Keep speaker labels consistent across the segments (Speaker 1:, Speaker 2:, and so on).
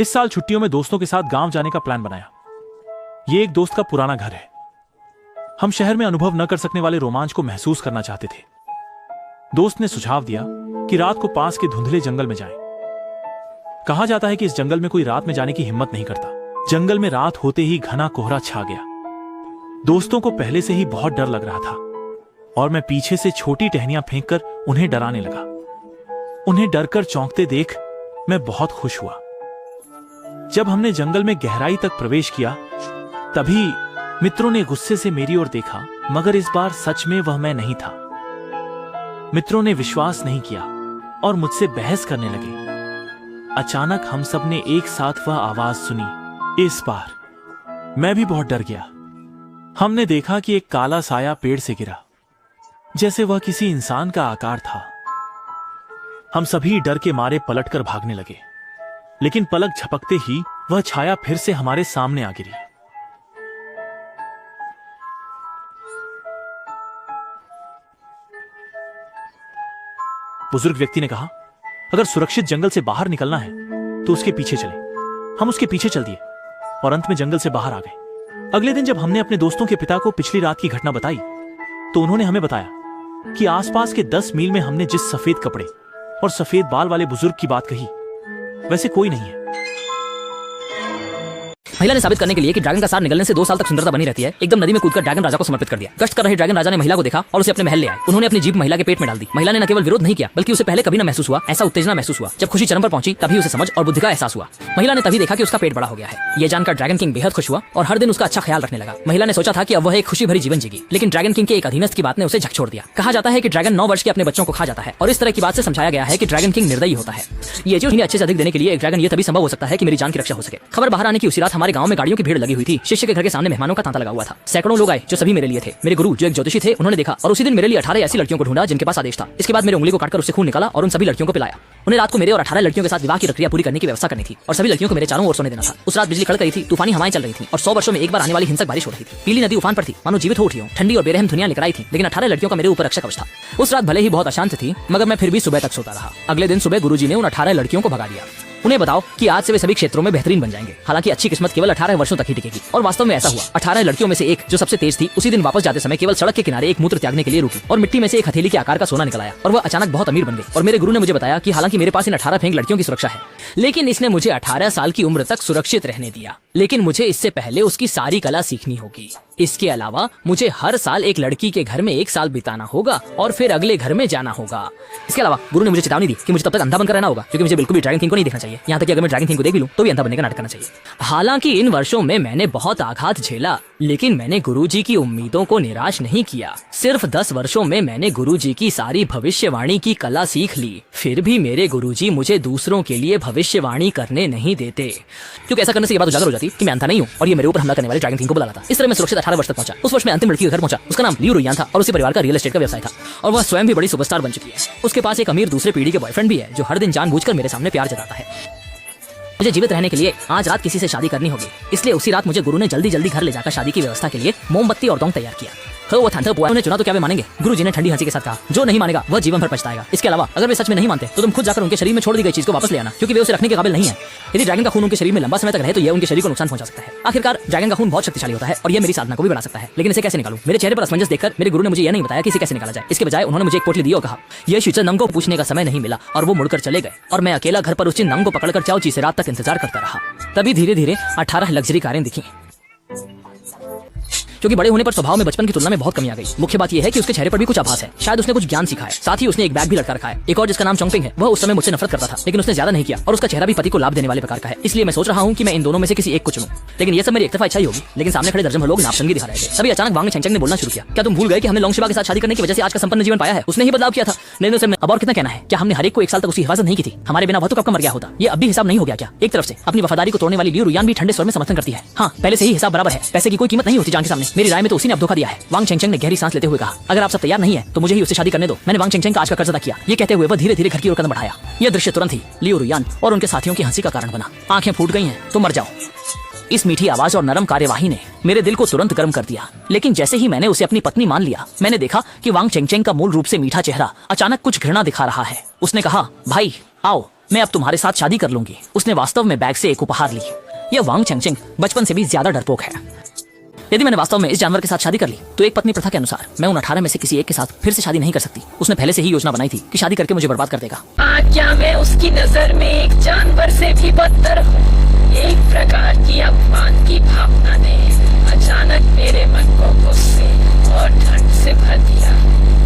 Speaker 1: इस साल छुट्टियों में दोस्तों के साथ गांव जाने का प्लान बनाया। ये एक दोस्त का पुराना घर है। हम शहर में अनुभव न कर सकने वाले रोमांच को महसूस करना चाहते थे। दोस्त ने सुझाव दिया कि रात को पास के धुंधले जंगल में जाएं। कहा जाता है कि इस जंगल में कोई रात में जाने की हिम्मत नहीं करता। जंगल में रात होते ही घना कोहरा छा गया। दोस्तों को पहले से ही बहुत डर लग रहा था और मैं पीछे से छोटी टहनियां फेंककर उन्हें डराने लगा। उन्हें डरकर चौंकते देख मैं बहुत खुश हुआ। जब हमने जंगल में गहराई तक प्रवेश किया तभी मित्रों ने गुस्से से मेरी ओर देखा, मगर इस बार सच में वह मैं नहीं था। मित्रों ने विश्वास नहीं किया और मुझसे बहस करने लगे। अचानक हम सब ने एक साथ वह आवाज सुनी। इस बार मैं भी बहुत डर गया। हमने देखा कि एक काला साया पेड़ से गिरा, जैसे वह किसी इंसान का आकार था। हम सभी डर के मारे पलटकर भागने लगे, लेकिन पलक झपकते ही वह छाया फिर से हमारे सामने आ गिरी। बुजुर्ग व्यक्ति ने कहा, अगर सुरक्षित जंगल से बाहर निकलना है तो उसके पीछे चले। हम उसके पीछे चल दिए और अंत में जंगल से बाहर आ गए। अगले दिन जब हमने अपने दोस्तों के पिता को पिछली रात की घटना बताई तो उन्होंने हमें बताया कि आसपास के 10 मील में हमने जिस सफेद कपड़े और सफेद बाल वाले बुजुर्ग की बात कही, वैसे कोई नहीं है।
Speaker 2: महिला ने साबित करने के लिए कि ड्रैगन का सार निगलने से 2 साल तक सुंदरता बनी रहती है, एकदम नदी में कूदकर ड्रैगन राजा को समर्पित कर दिया। गश्त कर रहे ड्रैगन राजा ने महिला को देखा और उसे अपने महल ले आए। उन्होंने अपनी जीभ महिला के पेट में डाल दी। महिला ने न केवल विरोध नहीं किया बल्कि उसे पहले कभी न महसूस हुआ ऐसा उत्तेजना महसूस हुआ। जब खुशी चरम पर पहुंची तभी उसे समझ और बुद्धि का एहसास हुआ। महिला ने तभी देखा कि उसका पेट बड़ा हो गया है। ये जानकर ड्रैगन किंग बेहद खुश हुआ और हर दिन उसका अच्छा ख्याल रखने लगा। महिला ने सोचा था कि अब वह एक खुशी भरी जीवन जीगी, लेकिन ड्रैगन किंग के एक अधीनस्थ की बात ने उसे झकझोर दिया। कहा जाता है कि ड्रैगन 9 वर्ष के अपने बच्चों को खा जाता है और इस तरह की बात से समझाया गया है कि ड्रैगन किंग निर्दयी होता है। ये जो इन्हें अच्छे से अधिक देने के लिए एक ड्रैगन ये तभी संभव हो सकता है कि मेरी जान की रक्षा हो सके। खबर बाहर आने की उसी रात हमारे गांव में गाड़ियों की भीड़ लगी हुई थी। शिष्य के घर के सामने मेहमानों का तांता लगा हुआ था। सैकड़ों लोग आए जो सभी मेरे लिए थे। मेरे गुरु जो एक ज्योतिषी थे, उन्होंने देखा और उसी दिन मेरे लिए 18 ऐसी लड़कियों को ढूंढा जिनके पास आदेश था। इसके बाद मेरे उंगली को काटकर उससे खून निकाला और उन सभी लड़कियों को पिलाया। उन्हें रात को मेरे और 18 लड़कियों के साथ विवाह की प्रक्रिया पूरी करने की व्यवस्था करनी थी और सभी लड़कियों को मेरे चारों ओर सोने देना था। उस रात बिजली कड़क रही थी, तूफानी हवाएं चल रही थी और 100 वर्षों में एक बार आने वाली हिंसक बारिश हो रही थी। पीली नदी उफान पर थी, मानो जीवित हो उठी हो। ठंडी और बेरहम दुनिया लेकर आई थी, लेकिन 18 लड़कियों का मेरे ऊपर रक्षा कवच था। उस रात भले ही बहुत अशांत थी, मगर मैं फिर भी सुबह तक सोता रहा। अगले दिन सुबह गुरुजी ने उन 18 लड़कियों को भगा दिया। उन्हें बताओ कि आज से वे सभी क्षेत्रों में बेहतरीन बन जाएंगे। हालांकि अच्छी किस्मत केवल 18 वर्षों तक ही टिकेगी और वास्तव में ऐसा हुआ। 18 लड़कियों में से एक जो सबसे तेज थी, उसी दिन वापस जाते समय केवल सड़क के किनारे एक मूत्र त्यागने के लिए रुकी और मिट्टी में से एक हथेली के आकार का सोना निकल आया और वह अचानक बहुत अमीर बन गई। और मेरे गुरु ने मुझे बताया कि हालांकि मेरे पास इन 18 फेंक लड़कियों की सुरक्षा है, लेकिन इसने मुझे 18 साल की उम्र तक सुरक्षित रहने दिया। लेकिन मुझे इससे पहले उसकी सारी कला सीखनी होगी। इसके अलावा मुझे हर साल एक लड़की के घर में 1 साल बिताना होगा और फिर अगले घर में जाना होगा। इसके अलावा गुरु ने मुझे चेतावनी दी कि मुझे तब तक अंधा बनकर रहना होगा, क्योंकि मुझे बिल्कुल भी ड्रैगन किंग को नहीं देखना चाहिए। यहाँ तक कि अगर मैं ड्रैगन किंग को देख भी लूं तो भी अंधा बनने का नाटक करना चाहिए। हालांकि इन वर्षों में मैंने बहुत आघात झेला, लेकिन मैंने गुरुजी की उम्मीदों को निराश नहीं किया। सिर्फ 10 वर्षों में मैंने गुरुजी की सारी भविष्यवाणी की कला सीख ली। फिर भी मेरे गुरुजी मुझे दूसरों के लिए भविष्यवाणी करने नहीं देते, क्योंकि ऐसा करने से ये बात उजागर हो जाती कि मैं अंधा नहीं हूँ और ये मेरे ऊपर हमला करने वाले ड्रैगन किंग को बुला लाता। इस तरह मैं सुरक्षित 18 वर्ष तक पहुंचा। उस वर्ष मैं अंतिम लड़की के घर पहुंचा। उसका नाम लियू रुयान था और उसी परिवार का रियल एस्टेट का व्यवसाय था और वह स्वयं भी बड़ी सुपरस्टार बन चुकी है। उसके पास एक अमीर दूसरे पीढ़ी के बॉयफ्रेंड भी है जो हर दिन जानबूझकर मेरे सामने प्यार जताता है। मुझे जीवित रहने के लिए आज रात किसी से शादी करनी होगी, इसलिए उसी रात मुझे गुरु ने जल्दी जल्दी घर ले जाकर शादी की व्यवस्था के लिए मोमबत्ती और दोंग तैयार किया। वो उन्हें चुना तो क्या वे मानेंगे? गुरुजी ने ठंडी हंसी के साथ कहा, जो नहीं मानेगा वह जीवन भर पछताएगा। इसके अलावा अगर वे सच में नहीं मानते तो तुम खुद जाकर उनके शरीर में छोड़ दी गई चीज को वापस ले आना, क्योंकि वे उसे रखने के काबिल नहीं है। यदि ड्रैगन का खून उनके शरीर में लंबा समय तक रहे तो यह उनके शरीर को नुकसान पहुंचा सकता है। आखिरकार ड्रैगन का खून बहुत शक्तिशाली होता है और यह मेरी साधना को भी बढ़ा सकता है, लेकिन इसे कैसे निकालूं? मेरे चेहरे पर असमंजस देखकर मेरे गुरु ने मुझे यह नहीं बताया कि इसे कैसे निकाला जाए। इसके बजाय उन्होंने मुझे एक पोटली दी और कहा, यह शिचनंग को पूछने का समय नहीं मिला और वो मुड़कर चले गए और मैं अकेला घर पर उस चिन्नंग को पकड़कर चाउची से रात तक इंतजार करता रहा। तभी धीरे धीरे 18 लग्जरी कारें दिखी। क्योंकि बड़े होने पर स्वभाव में बचपन की तुलना में बहुत कमी आ गई। मुख्य बात यह है कि उसके चेहरे पर भी कुछ आभास है, शायद उसने कुछ ज्ञान सीखा है। साथ ही उसने एक बैग भी लटका रखा है। एक और जिसका नाम चोंगपिंग है, वह उस समय मुझसे नफरत करता था, लेकिन उसने ज्यादा नहीं किया और उसका चेहरा भी पति को लाभ देने वाले प्रकार का है। इसलिए मैं सोच रहा हूँ कि मैं इन दोनों में से किसी एक को चुनूं। लेकिन यह सब मेरी एकतरफा इच्छा ही होगी। लेकिन सामने खड़े दर्जन भर लोग नापसंदी दिखा रहे थे। तभी अचानक वांग चेंगचेंग ने बोलना शुरू किया, क्या तुम भूल गए कि हमने लोंगशिबा के साथ शादी करने की वजह से आज का संपन्न जीवन पाया है? उसने ही बदलाव किया था। लेकिन उसे अब और कितना कहना है? क्या हमने हर एक को 1 साल तक उसकी हिफाजत नहीं की थी? हमारे बिना वह तो कब का मर गया होता। ये अब भी हिसाब नहीं हो गया क्या? एक तरफ से अपनी वफादारी को तोड़ने वाली लियू रुयान भी ठंडे स्वर में समर्थन करती है। हाँ, पहले से ही हिसाब बराबर है। पैसे की कोई कीमत नहीं होती जान के सामने। मेरी राय में तो उसी ने अब धोखा दिया है। वांग चेंगचेंग ने गहरी सांस लेते हुए कहा, अगर आप सब तैयार नहीं है तो मुझे ही उससे शादी करने दो। मैंने वांग चेंगचेंग का आज का कर्ज अदा किया। ये कहते हुए वह धीरे धीरे घर की ओर कदम बढ़ाया। यह दृश्य तुरंत ही लियू रुयान और उनके साथियों की हंसी का कारण बना। आंखें फूट गई हैं तो मर जाओ। इस मीठी आवाज और नरम कार्यवाही ने मेरे दिल को तुरंत गर्म कर दिया। लेकिन जैसे ही मैंने उसे अपनी पत्नी मान लिया, मैंने देखा कि वांग चेंगचेंग का मूल रूप से मीठा चेहरा अचानक कुछ घृणा दिखा रहा है। उसने कहा, भाई आओ, मैं अब तुम्हारे साथ शादी कर लूंगी। उसने वास्तव में बैग से एक उपहार ली। यह वांग चेंगचेंग बचपन से भी ज्यादा डरपोक है। यदि मैंने वास्तव में इस जानवर के साथ शादी कर ली तो एक पत्नी प्रथा के अनुसार मैं उन 18 में से किसी एक के साथ फिर से शादी नहीं कर सकती। उसने पहले से ही योजना बनाई थी कि शादी करके मुझे बर्बाद कर देगा।
Speaker 3: क्या मैं उसकी नजर में एक जानवर से भी बदतर हूँ? एक प्रकार की अपमान की भावना ने अचानक मेरे मन को गुस्से और ठंड से भर दिया।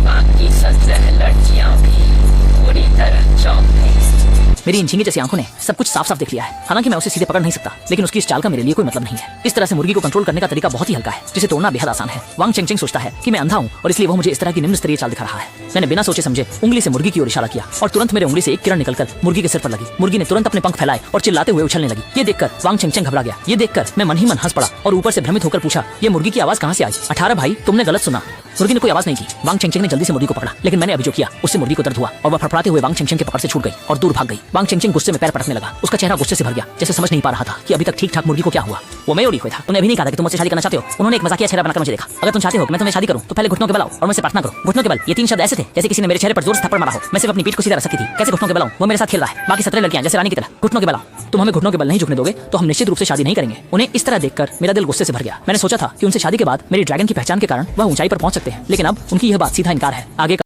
Speaker 3: बाकी 17 लड़कियां भी पूरी तरह चौंक गईं।
Speaker 2: मेरी इन झींगे जैसी आंखों ने सब कुछ साफ साफ देख लिया है। हालांकि मैं उसे सीधे पकड़ नहीं सकता, लेकिन उसकी इस चाल का मेरे लिए कोई मतलब नहीं है। इस तरह से मुर्गी को कंट्रोल करने का तरीका बहुत ही हल्का है, जिसे तोड़ना बेहद आसान है। वांग चेंगचेंग सोचता है कि मैं अंधा हूं और इसलिए वो मुझे इस तरह की निम्न स्तरीय चाल दिखा रहा है। मैंने बिना सोचे समझे उंगली से मुर्गी की ओर इशारा किया और तुरंत मेरे उंगली से एक किरण निकलकर मुर्गी के सिर पर लगी। मुर्गी ने तुरंत अपने पंख फैलाए और चिल्लाते हुए उछलने लगी। ये देखकर वांग चेंगचेंग घबरा गया। ये देखकर मैं मन ही मन हंस पड़ा और ऊपर से भ्रमित होकर पूछा, ये मुर्गी की आवाज कहां से आई? 18 भाई, तुमने गलत सुना। मुर्गी ने कोई आवाज नहीं की। वांग चेंगचेंग ने जल्दी से मुर्गी को पकड़ा, लेकिन मैंने अभी जो किया उससे मुर्गी को दर्द हुआ और वह फड़फड़ाते हुए वांग चेंगचेंग के पकड़ से छूट गई और दूर भाग गई। वांग चेंगचेंग गुस्से में पैर पटकने लगा। उसका चेहरा गुस्से से भर गया, जैसे समझ नहीं पा रहा था कि अभी तक ठीक ठाक मुर्गी को क्या हुआ। वो मैं ओड़ी हुई था। तुमने अभी नहीं कहा कि तुम मुझसे शादी करना चाहते हो। उन्होंने एक मजाकिया चेहरा बनाकर मुझे देखा। अगर तुम चाहते हो कि मैं तुम्हें शादी करूं तो पहले घुटनों के बल आओ और मुझसे प्रार्थना करो। घुटनों के बल, ये 3 शब्द ऐसे थे जैसे किसी ने मेरे चेहरे पर जोर से थप्पड़ मारा हो। मैं सिर्फ अपनी पीठ को सीधा रख सकती थी। कैसे घुटनों के बल आऊं? वो मेरे साथ खेल रहा है। बाकी 17 लड़कियां जैसे रानी की तरह। घुटनों के बल आओ। तुम हमें घुटनों के बल नहीं झुकने दोगे तो हम निश्चित रूप से शादी नहीं करेंगे। उन्हें इस तरह देखकर मेरा दिल गुस्से से भर गया। मैंने सोचा था कि उनसे शादी के बाद मेरी ड्रैगन की पहचान के कारण वह ऊंचाई पर पहुंच सकते हैं, लेकिन अब उनकी यह बात सीधा इनकार है। आगे